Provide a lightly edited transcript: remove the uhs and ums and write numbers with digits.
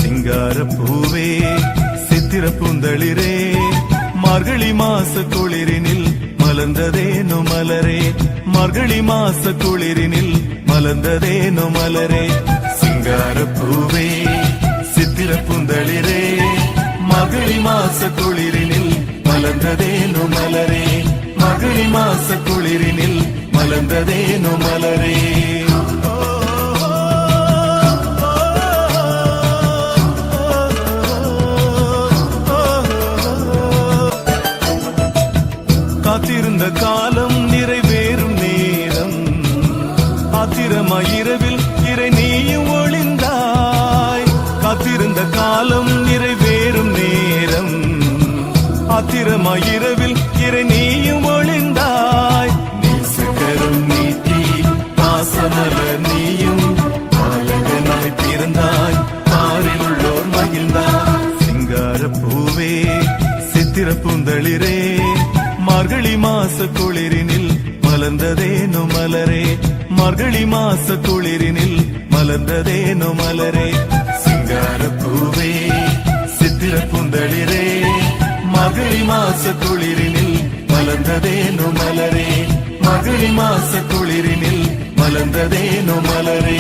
சிங்கார பூவே சித்திர பூந்தளிரே மார்கழி மாச குளிரினில் மலர்ந்ததேனோ மலரே மார்கழி மாச குளிரினில் மலர்ந்ததேனோ மலரே சிங்கார பூவே சித்திர பூந்தளிரே மார்கழி மாச குளிரினில் மலர்ந்ததேனோ மலரே மார்கழி மாச குளிரினில் மலர்ந்ததேனோ மலரே காத்திருந்த காலம் நிறைவேறும் நேரம் ஆத்திரமாயிரவில் இறை நீயும் ஒளிந்தாய் காத்திருந்த காலம் நிறைவேறும் நேரம் ஆத்திரமாயிரவில் இறை நீயும் ஒளிந்தாய் நேசகரம் நீட்டி பாசமலர் நீயும் பாலகனாய் பிறந்தாய் பாரில் உள்ளோர் மகிழ்ந்தாய் சிங்கார பூவே சித்திர பூந்தளிரே மார்கழி மாச குளிரினில் மலர்ந்ததேனோ மலரே மார்கழி மாச குளிரினில் மலர்ந்ததேனோ மலரே சிங்கார பூவே சித்திர பூந்தளிரே மார்கழி மாச குளிரினில் மலர்ந்ததேனோ மலரே மார்கழி மாச குளிரினில் மலர்ந்ததேனோ மலரே